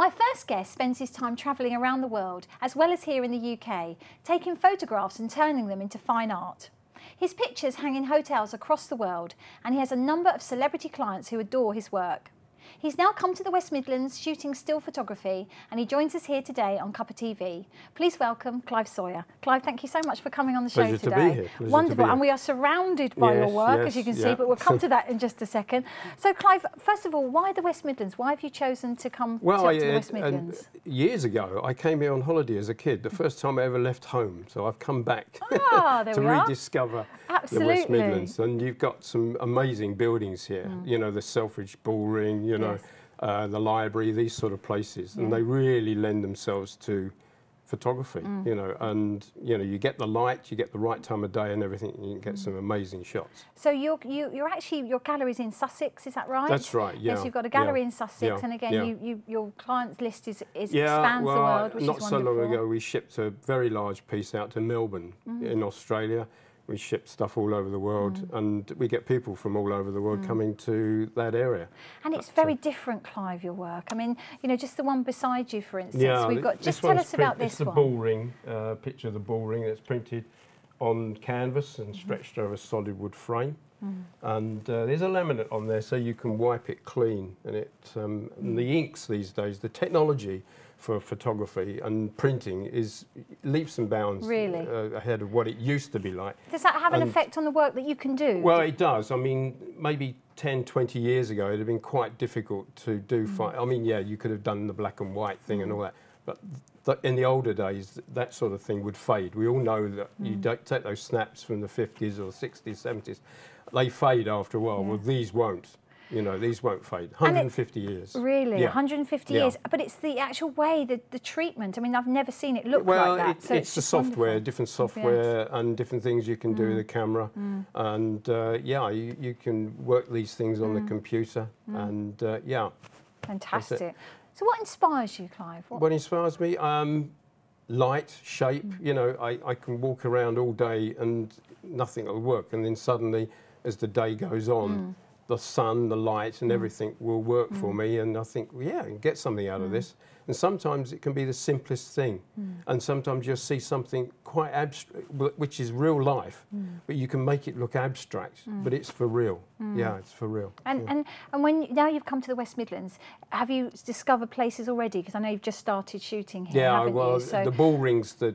My first guest spends his time travelling around the world, as well as here in the UK, taking photographs and turning them into fine art. His pictures hang in hotels across the world, and he has a number of celebrity clients who adore his work. He's now come to the West Midlands shooting still photography, and he joins us here today on Cuppa TV. Please welcome Clive Sawyer. Clive, thank you so much for coming on the show today. Pleasure to be here. Wonderful, and we are surrounded by your work, as you can see, but we'll come to that in just a second. So, Clive, first of all, why the West Midlands? Why have you chosen to come to the West Midlands? Years ago, I came here on holiday as a kid, the first time I ever left home. So I've come back to rediscover the West Midlands. And you've got some amazing buildings here. You know, the Selfridge Bullring, you know, the library, these sort of places, and they really lend themselves to photography, you know, and you know, you get the light, you get the right time of day and everything, and you can get some amazing shots. So you're actually, your gallery's in Sussex, is that right? That's right, yeah. Yes, you've got a gallery in Sussex, and again, your clients list expands the world, which is wonderful. Not so long ago, we shipped a very large piece out to Melbourne in Australia. We ship stuff all over the world, and we get people from all over the world coming to that area. And it's very different, Clive, your work. I mean, you know, just the one beside you, for instance, we've got. Just tell us about this one. It's the bullring, picture of the bullring that's printed on canvas and stretched over a solid wood frame. And there's a laminate on there, so you can wipe it clean. And it, and the inks these days, the technology for photography and printing is leaps and bounds ahead of what it used to be like. Does that have an effect on the work that you can do? Well, it does. I mean, maybe 10, 20 years ago, it'd have been quite difficult to do. I mean, yeah, you could have done the black and white thing and all that, but in the older days, that sort of thing would fade. We all know that you don't take those snaps from the 50s or 60s, 70s, they fade after a while. Well, these won't. You know, these won't fade. 150 years. Really? 150 years? But it's the actual way, the treatment. I mean, I've never seen it look like that. So it's the software, different software and different things you can do with the camera. And, yeah, you can work these things on the computer. And, yeah. Fantastic. So what inspires you, Clive? What inspires me? Light, shape. You know, I can walk around all day and nothing will work. And then suddenly, as the day goes on, the sun, the light and everything will work for me, and I think, well, yeah, I can get something out of this. And sometimes it can be the simplest thing, and sometimes you'll see something quite abstract, which is real life, but you can make it look abstract, but it's for real. Yeah, it's for real. And when now you've come to the West Midlands, have you discovered places already? Because I know you've just started shooting here, haven't you? So the bullring's the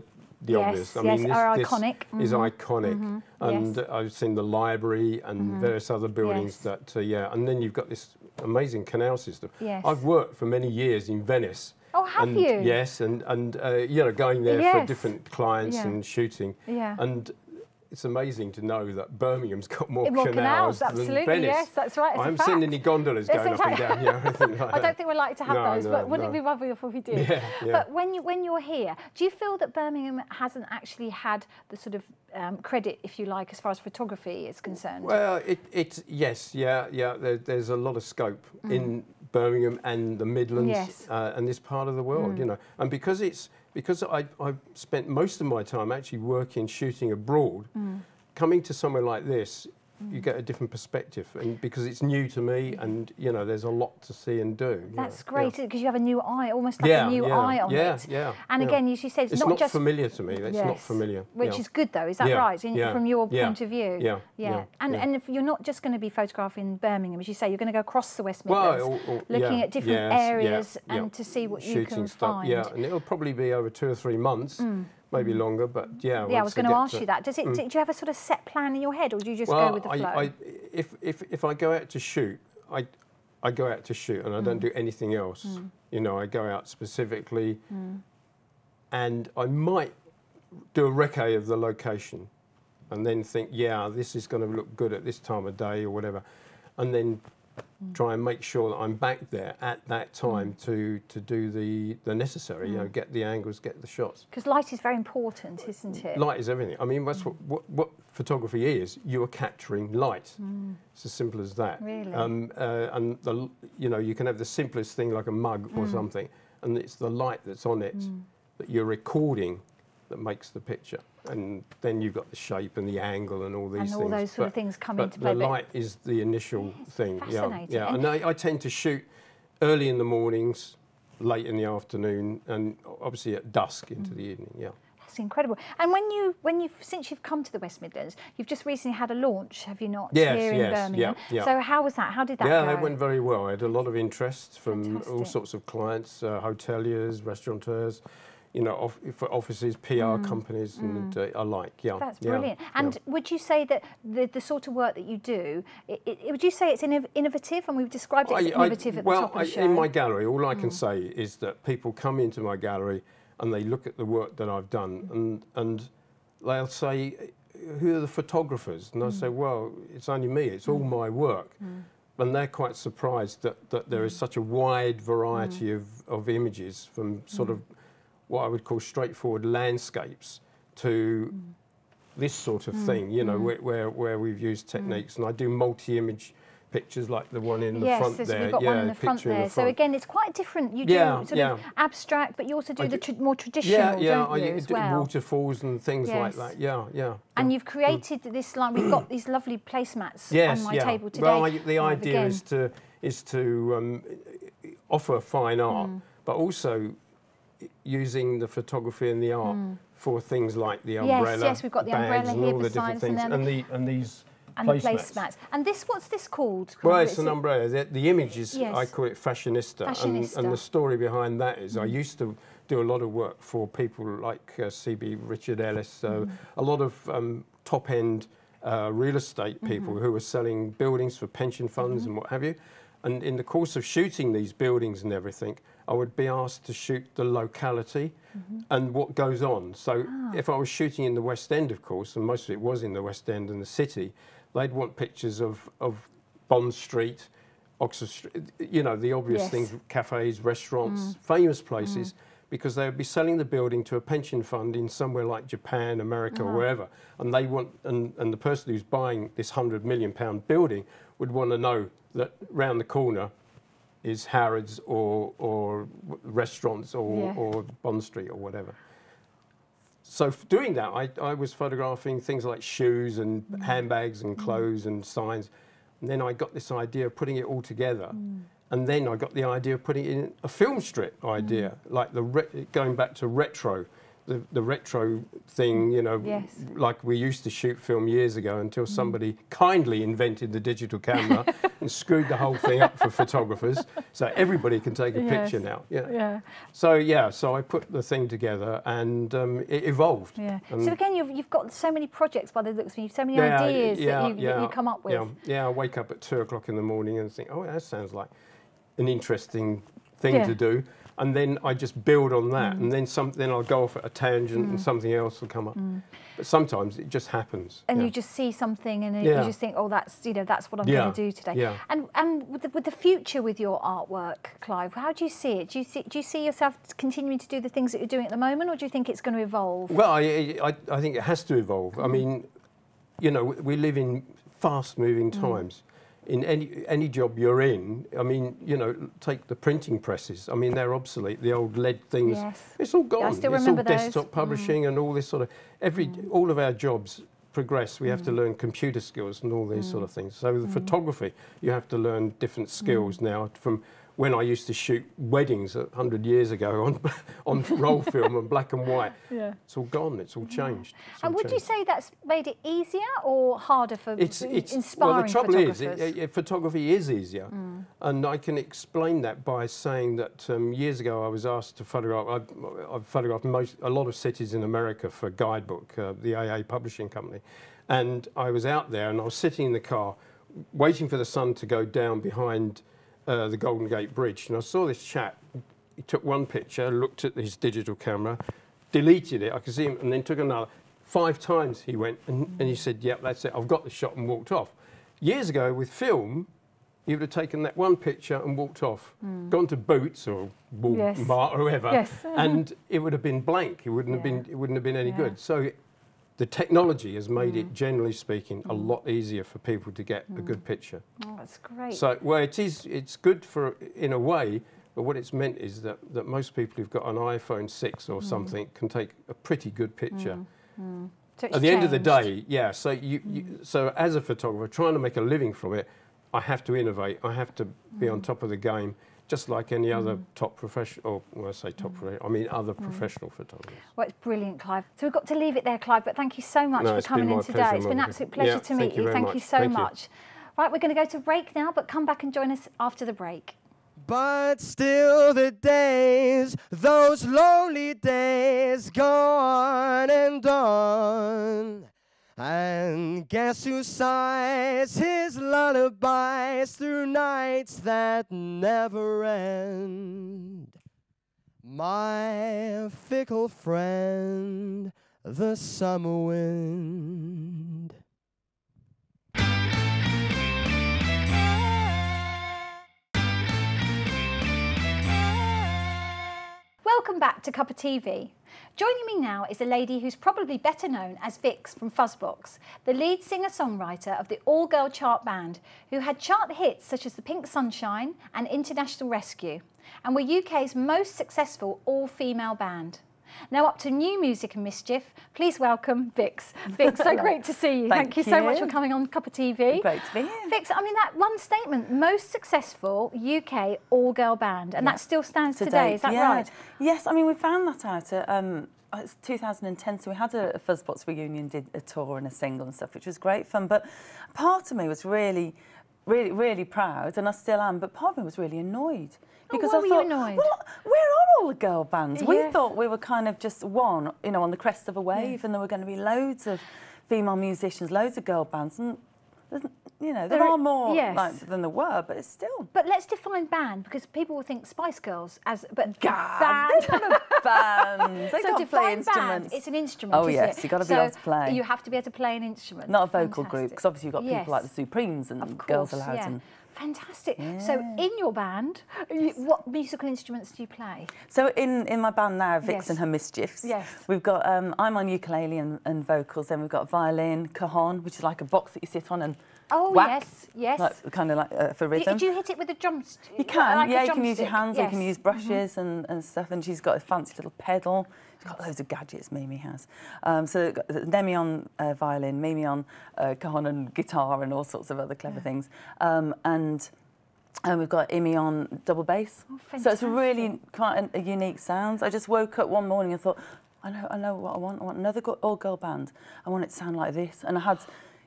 obvious. I mean, this iconic. Is iconic, and I've seen the library and various other buildings that, yeah, and then you've got this amazing canal system. I've worked for many years in Venice. Oh, have you? Yes, and you know, going there for different clients and shooting. And it's amazing to know that Birmingham's got more canals than Venice. Yes, that's right. I haven't seen any gondolas going up and down here. I don't think we'd like to have those, but wouldn't it be lovely if we did? But when you're here, do you feel that Birmingham hasn't actually had the sort of credit, if you like, as far as photography is concerned? Well, there's a lot of scope in Birmingham and the Midlands and this part of the world, you know, and because I've spent most of my time actually working, shooting abroad, coming to somewhere like this, you get a different perspective, and because it's new to me, and you know, there's a lot to see and do. That's great, because you have a new eye, almost like a new eye on it. And again, you said it's not just familiar to me. It's not familiar, which is good though. Is that right? From your point of view. And if you're not just going to be photographing Birmingham, as you say, you're going to go across the West Midlands, looking at different areas and to see what you can find. And it'll probably be over 2 or 3 months. Maybe longer, but yeah. Yeah, I was going to ask you that. Does it? Do you have a sort of set plan in your head, or do you just go with the flow? If I go out to shoot, I go out to shoot, and I don't do anything else. You know, I go out specifically, and I might do a recce of the location, and then think, yeah, this is going to look good at this time of day or whatever, and then try and make sure that I'm back there at that time to do the necessary, you know, get the angles, get the shots. Because light is very important, isn't it? Light is everything. I mean, that's what photography is. You are capturing light. It's as simple as that. Really? And you know, you can have the simplest thing like a mug or something, and it's the light that's on it that you're recording that makes the picture. And then you've got the shape and the angle and all these things. And all those sort of things come into play. But the light is the initial thing. Fascinating. Yeah. And I tend to shoot early in the mornings late in the afternoon, and obviously at dusk into the evening. Yeah. That's incredible. And since you've come to the West Midlands, you've just recently had a launch, have you not? Yes, here in Birmingham. Yeah. So how was that? How did that go? Yeah, it went very well. I had a lot of interest from Fantastic. all sorts of clients, hoteliers, restaurateurs, you know, for offices, PR companies, and alike. Yeah, that's brilliant. And would you say that the sort of work that you do, would you say it's innovative? And we've described it as innovative at the top of the show. In my gallery, all I can say is that people come into my gallery and they look at the work that I've done, and they'll say, "Who are the photographers?" And I say, "Well, it's only me. It's all my work." And they're quite surprised that there is such a wide variety of images, from sort of what I would call straightforward landscapes to this sort of thing, you know, where we've used techniques. And I do multi-image pictures like the one in the front there. Yes, we've got one in the front there. So again, it's quite different. You do sort of abstract, but you also do the more traditional, don't you, as well? Waterfalls and things like that. Yeah. And you've created this line. We've got these lovely placemats on my table today. Well, the idea is to offer fine art, but also using the photography and the art for things like the umbrella, yes, we've got the umbrella and here, all the different things, and these placemats. And what's this called? Well, it's an umbrella. The image is, I call it fashionista. And the story behind that is I used to do a lot of work for people like CB Richard Ellis, a lot of top-end real estate people who were selling buildings for pension funds and what have you. And in the course of shooting these buildings and everything, I would be asked to shoot the locality and what goes on. So if I was shooting in the West End, of course, and most of it was in the West End and the city, they'd want pictures of Bond Street, Oxford Street, you know, the obvious things, cafes, restaurants, famous places, because they would be selling the building to a pension fund in somewhere like Japan, America, or wherever. And they want, and the person who's buying this £100 million building would want to know that round the corner is Harrods or restaurants or Bond Street or whatever. So doing that, I was photographing things like shoes and handbags and clothes and signs. And then I got this idea of putting it all together. And then I got the idea of putting it in a film strip idea, like going back to retro. The retro thing, you know, like we used to shoot film years ago, until somebody kindly invented the digital camera and screwed the whole thing up for photographers, so everybody can take a picture now. So I put the thing together, and it evolved. So again, you've got so many projects by the looks of you, so many ideas that you come up with. I wake up at 2 o'clock in the morning and think, oh, that sounds like an interesting thing to do. And then I just build on that, and then I'll go off at a tangent, and something else will come up. But sometimes it just happens. And you just see something, and you just think, oh, that's what I'm going to do today. And with the future with your artwork, Clive, how do you see it? Do you see yourself continuing to do the things that you're doing at the moment, or do you think it's going to evolve? Well, I think it has to evolve. I mean, you know, we live in fast-moving times. In any job you're in, I mean, you know, take the printing presses. I mean, they're obsolete. The old lead things, it's all gone. I still remember it's all desktop publishing and all this sort of. All of our jobs progress. We have to learn computer skills and all these sort of things. So the photography, you have to learn different skills now. From when I used to shoot weddings 100 years ago on roll film and black and white, it's all gone. It's all changed. And would you say that's made it easier or harder for inspiring well, the trouble photographers? is, photography is easier, and I can explain that by saying that years ago I was asked to photograph. I've photographed a lot of cities in America for Guidebook, the AA publishing company, and I was out there and I was sitting in the car, waiting for the sun to go down behind the Golden Gate Bridge, and I saw this chap. He took one picture, looked at his digital camera, deleted it. I could see him, and then took another. 5 times he went, and he said, "Yep, that's it. I've got the shot," and walked off. Years ago, with film, he would have taken that one picture and walked off, gone to Boots or Walmart or whoever, and it would have been blank. It wouldn't have been. It wouldn't have been any good. So the technology has made it, generally speaking, a lot easier for people to get a good picture. Oh, that's great. So, well, it's good for, in a way, but what it's meant is that most people who've got an iPhone 6 or something can take a pretty good picture. So at the end of the day, so so as a photographer, trying to make a living from it, I have to innovate. I have to be on top of the game just like any other top professional, or when I say top professional, I mean other professional photographers. Well, it's brilliant, Clive. So we've got to leave it there, Clive, but thank you so much for coming in today. It's been an absolute pleasure to meet you. Thank you so much. Right, we're going to go to break now, but come back and join us after the break. But still the days, those lonely days, go on and on. And guess who sighs his lullabies through nights that never end? My fickle friend, the summer wind. Welcome back to Cuppa TV. Joining me now is a lady who's probably better known as Vix from Fuzzbox, the lead singer-songwriter of the all-girl chart band, who had chart hits such as The Pink Sunshine and International Rescue, and were UK's most successful all-female band. Now up to new music and mischief, please welcome Vix. Vix, so great to see you. Thank you so much for coming on Cuppa TV. Great to be here. Vix, I mean, that one statement, most successful UK all-girl band, and that still stands today, is that right? Yes, I mean, we found that out at it's 2010, so we had a Fuzzbox reunion, did a tour and a single and stuff, which was great fun, but part of me was really proud, and I still am, but part of me was really annoyed. Because why were you annoyed? Well, where are all the girl bands? We thought we were kind of just one, you know, on the crest of a wave, and there were going to be loads of female musicians, loads of girl bands, and you know, there are more than there were, but it's still. But let's define band, because people will think Spice Girls as, but band. They're not a band. They got to play instruments. It's an instrument. Oh yes, you've got to be able to play. You have to be able to play an instrument. Not a vocal group, because obviously you've got people like the Supremes and Girls Aloud. And fantastic. So in your band, what musical instruments do you play? So in my band now, Vix and her Mischiefs, we've got, I'm on ukulele and vocals, then we've got violin, cajon, which is like a box that you sit on and whack, yes. Like, kind of like for rhythm. Do you hit it with a drumstick? You can, you can use your hands, you can use brushes and stuff, and she's got a fancy little pedal. She's got loads of gadgets, Mimi has. So Demi on violin, Mimi on cajon and guitar and all sorts of other clever things. And we've got Imi on double bass. Oh, so it's really quite a unique sound. I just woke up one morning and thought, I know what I want. I want another all-girl band. I want it to sound like this. And I had,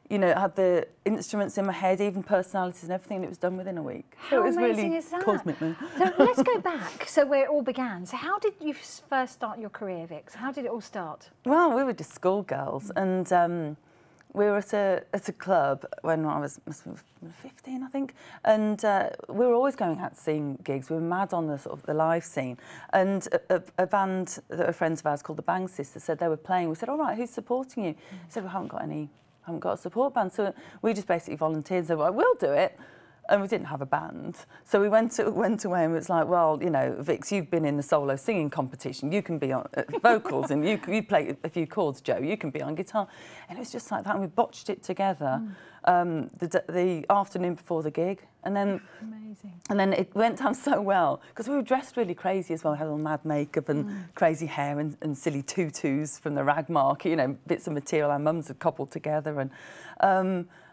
you know, I had the instruments in my head, even personalities and everything, and it was done within a week. How amazing is that? Cosmic, man. So let's go back, so where it all began. So how did you first start your career, Vix? How did it all start? Well, we were just schoolgirls, and we were at a club when I was 15, I think, and we were always going out seeing gigs. We were mad on the sort of the live scene, and a band that were friends of ours called the Bang Sisters said they were playing. We said, "All right, who's supporting you?" They said, "We haven't got a support band." So we just basically volunteered and said, "Well, we'll do it." And we didn't have a band. So we went away and it was like, well, you know, Vix, you've been in the solo singing competition. You can be on vocals and you play a few chords, Joe. You can be on guitar. And it was just like that. And we botched it together the afternoon before the gig. And then, and then it went down so well because we were dressed really crazy as well. We had all mad makeup and crazy hair and silly tutus from the rag market, you know, bits of material our mums had cobbled together.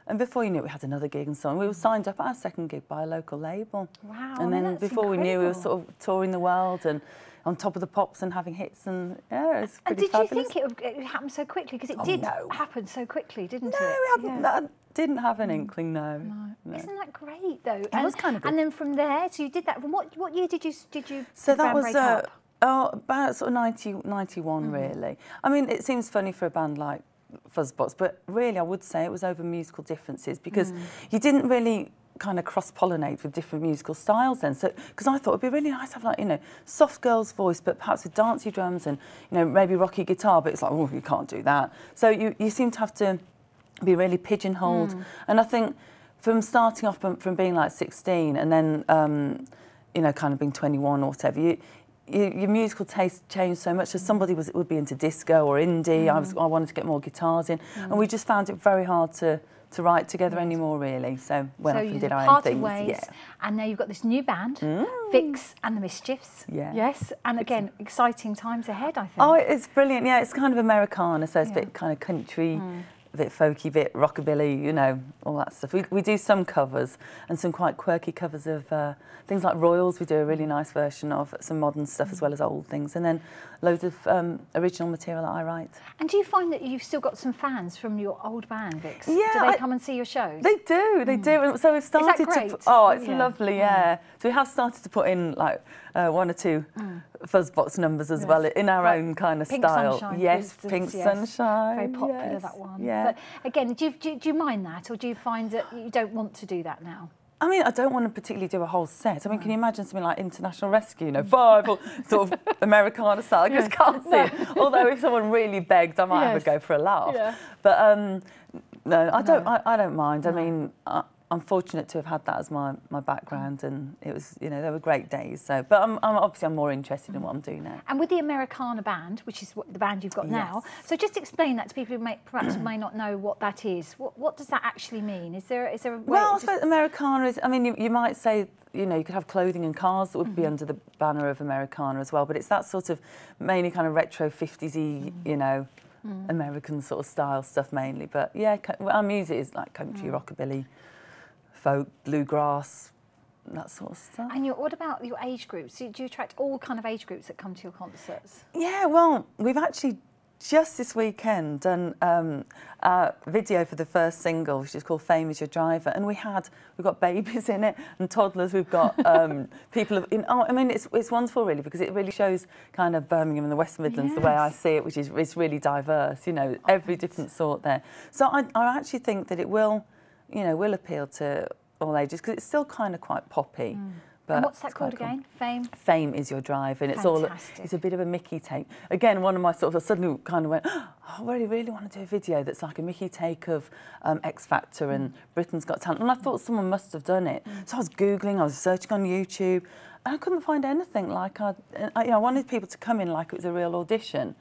And before you knew it, we had another gig and so on. We were signed up at our second gig by a local label. Wow, and then before we knew, we were sort of touring the world and on top of the pops and having hits, and yeah, it was pretty fabulous. Did you think it would happen so quickly? Because it did happen so quickly, didn't it? No, I didn't have an inkling, no. Isn't that great, though? It was kind of good. And then from there, so you did that. From what year did you So that was about sort of 91, really. I mean, it seems funny for a band like Fuzzbox, but really I would say it was over musical differences because you didn't really kind of cross-pollinate with different musical styles then. So, because I thought it'd be really nice to have, like, you know, soft girl's voice, but perhaps with dancey drums and, you know, maybe rocky guitar, but it's like, oh, you can't do that. So you seem to have to be really pigeonholed. And I think from starting off from being like 16 and then, you know, kind of being 21 or whatever, your musical taste changed so much. So somebody would be into disco or indie. I wanted to get more guitars in, and we just found it very hard to write together anymore, really. So went off and did our own things. Ways, and now you've got this new band, Vix and the Mischiefs. Yes, and again, exciting times ahead, I think. Oh, it's brilliant. Yeah, it's kind of Americana, so it's a bit kind of country a bit folky, bit rockabilly, you know, all that stuff. We do some covers and some quite quirky covers of things like Royals. We do a really nice version of some modern stuff as well as old things, and then loads of original material that I write. And do you find that you've still got some fans from your old band, Vix? Yeah, do they come and see your shows? They do, they do. And so we've started Is that great? to. Oh, it's lovely, yeah. So we have started to put in like 1 or 2 Fuzzbox numbers as well in our own kind of Pink style. Sunshine, yes, for Pink instance, yes. Sunshine. Very popular, that one. Yeah. But again, do you mind that, or do you find that you don't want to do that now? I mean, I don't want to particularly do a whole set. I mean, can you imagine something like International Rescue, you know, 5 or sort of Americana style? I just can't see it. Although if someone really begged, I might have a go for a laugh. Yeah. But no, I don't mind. I mean, I'm fortunate to have had that as my background, and it was, you know, they were great days. So, but I'm obviously more interested in what I'm doing now. And with the Americana band, which is the band you've got now, so just explain that to people who perhaps may not know what that is. What does that actually mean? Is there a way? Well, I suppose Americana is. I mean, you might say, you know, you could have clothing and cars that would be under the banner of Americana as well, but it's that sort of mainly kind of retro 50s-y, you know, American sort of style stuff mainly. But yeah, our music is like country, rockabilly, folk, bluegrass, that sort of stuff. And what about your age groups? Do you attract all kind of age groups that come to your concerts? Yeah, well, we've actually just this weekend done a video for the first single, which is called Fame Is Your Driver, and we've got babies in it and toddlers. We've got people I mean, it's wonderful really, because it really shows kind of Birmingham and the West Midlands the way I see it, which is it's really diverse. You know, every different sort there. So I actually think that it will, you know, will appeal to all ages, because it's still kind of quite poppy. But and what's that called again? Fame? Fame Is Your Drive, and it's a bit of a Mickey take. Again, one of my sort of, I suddenly kind of went, oh, I really want to do a video that's like a Mickey take of X Factor and Britain's Got Talent, and I thought someone must have done it. So I was Googling, I was searching on YouTube, and I couldn't find anything like you know, I wanted people to come in like it was a real audition.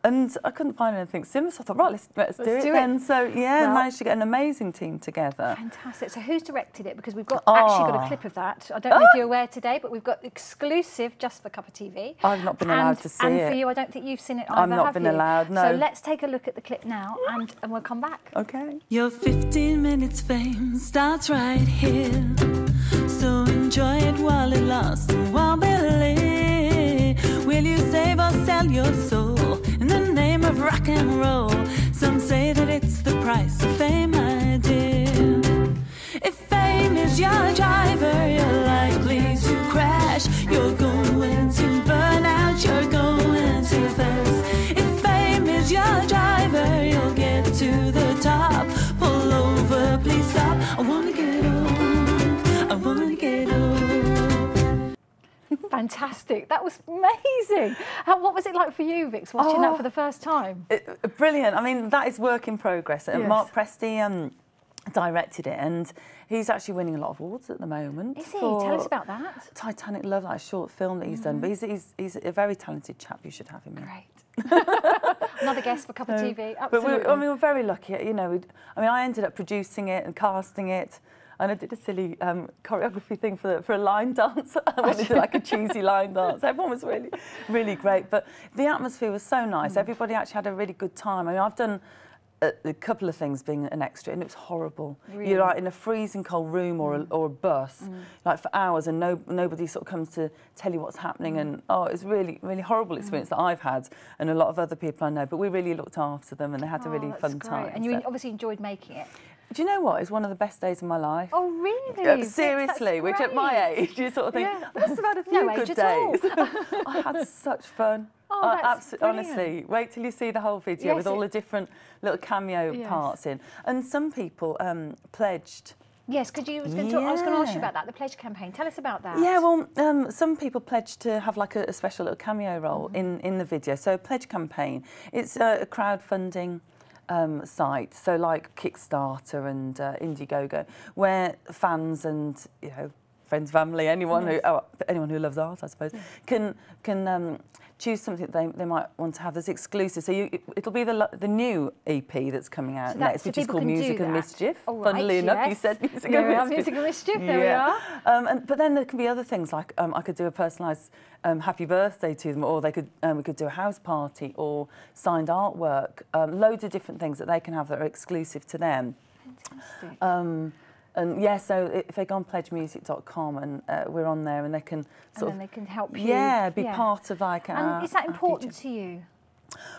And I couldn't find anything similar, so I thought, right, let's do it then. So, yeah, managed to get an amazing team together. Fantastic. So who's directed it? Because we've actually got a clip of that. I don't know if you're aware today, but we've got exclusive just for Cuppa TV. I've not been allowed to see it. And for you, I don't think you've seen it either, I've not been allowed, no. So let's take a look at the clip now, and we'll come back. OK. Your 15 minutes fame starts right here. So enjoy it while it lasts and while we live. Will you save or sell your soul in the name of rock and roll? Some say that it's the price of fame, my dear. If fame is your driver, you're likely to crash. You're going to burn out, you're going to thirst. If fame is your driver, you'll get to the top. Pull over, please stop. I wanna get old, I wanna get old. Fantastic. That was amazing. What was it like for you, Vix, watching that for the first time? Brilliant. I mean, that is work in progress. Mark Presti directed it, and he's actually winning a lot of awards at the moment. Is he? Tell us about that. Titanic Love, that short film that he's done. But he's a very talented chap. You should have him in. Great. Another guest for Cuppa TV. Absolutely. But we're very lucky. You know, I ended up producing it and casting it. And I did a silly choreography thing for a line dance. I wanted to do like a cheesy line dance. Everyone was really, really great. But the atmosphere was so nice. Everybody actually had a really good time. I mean, I've done a couple of things being an extra, and it was horrible. Really? You're like in a freezing cold room or a bus, like for hours, and nobody sort of comes to tell you what's happening. And it's really, really horrible experience that I've had, and a lot of other people I know. But we really looked after them, and they had a really fun time. And you obviously enjoyed making it. Do you know what? It's one of the best days of my life. Oh, really? Seriously, which at my age, you sort of think, I must have had a few good days. I had such fun. Oh, that's honestly, wait till you see the whole video with all the different little cameo parts in. And some people pledged. Yes, I was going to ask you about that, the pledge campaign. Tell us about that. Yeah, well, some people pledged to have like a special little cameo role in the video. So pledge campaign, it's a crowdfunding site, so like Kickstarter and Indiegogo, where fans and friends, family, anyone who loves art, I suppose, can choose something they might want to have that's exclusive. So it'll be the new EP that's coming out next, which is called Music and Mischief. Funnily enough, you said Music and Mischief. Music and Mischief, there we are. But then there can be other things, like I could do a personalised happy birthday to them, or we could do a house party or signed artwork, loads of different things that they can have that are exclusive to them. Fantastic. And yeah, so if they go on pledgemusic.com and we're on there, and they can they can help you. Yeah, be part of like And is that important to you?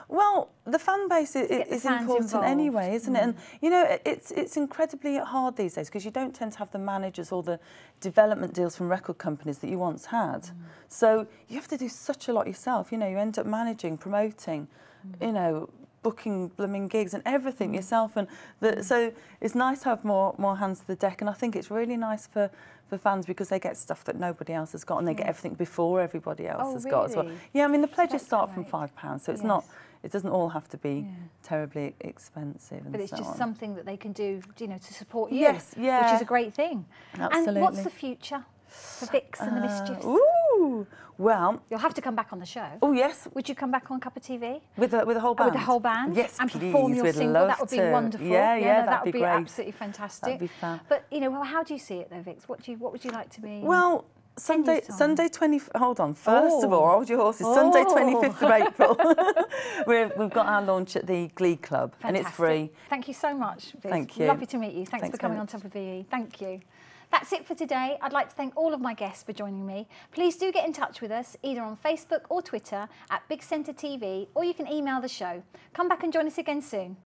Well, the fan base is important anyway, isn't it? And you know, it's incredibly hard these days because you don't tend to have the managers or the development deals from record companies that you once had. So you have to do such a lot yourself. You know, you end up managing, promoting, you know, booking blooming gigs and everything yourself, and so it's nice to have more hands to the deck. And I think it's really nice for fans because they get stuff that nobody else has got, and they get everything before everybody else has got as well. Yeah, I mean the pledges start from £5, so it's not. It doesn't all have to be terribly expensive. But it's just something that they can do, you know, to support you. Yes, yeah. Which is a great thing. Absolutely. And what's the future for Vix and the Mischiefs? Ooh, well, you'll have to come back on the show. Oh yes. Would you come back on Cuppa TV with a whole band? With the whole band. Yes, and please. perform your We'd single. love That would be to. wonderful. Yeah, that would be great. Absolutely fantastic. That'd be fab. But you know, how do you see it though, Vix? What would you like to be? Well, Sunday 20. Hold on. First of all, hold your horses. Sunday 25th of April. We've got our launch at the Glee Club, and it's free. Thank you so much, Vix. Thank you. Lovely to meet you. Thanks for coming on Top of VE. Thank you. That's it for today. I'd like to thank all of my guests for joining me. Please do get in touch with us either on Facebook or Twitter at Big Centre TV, or you can email the show. Come back and join us again soon.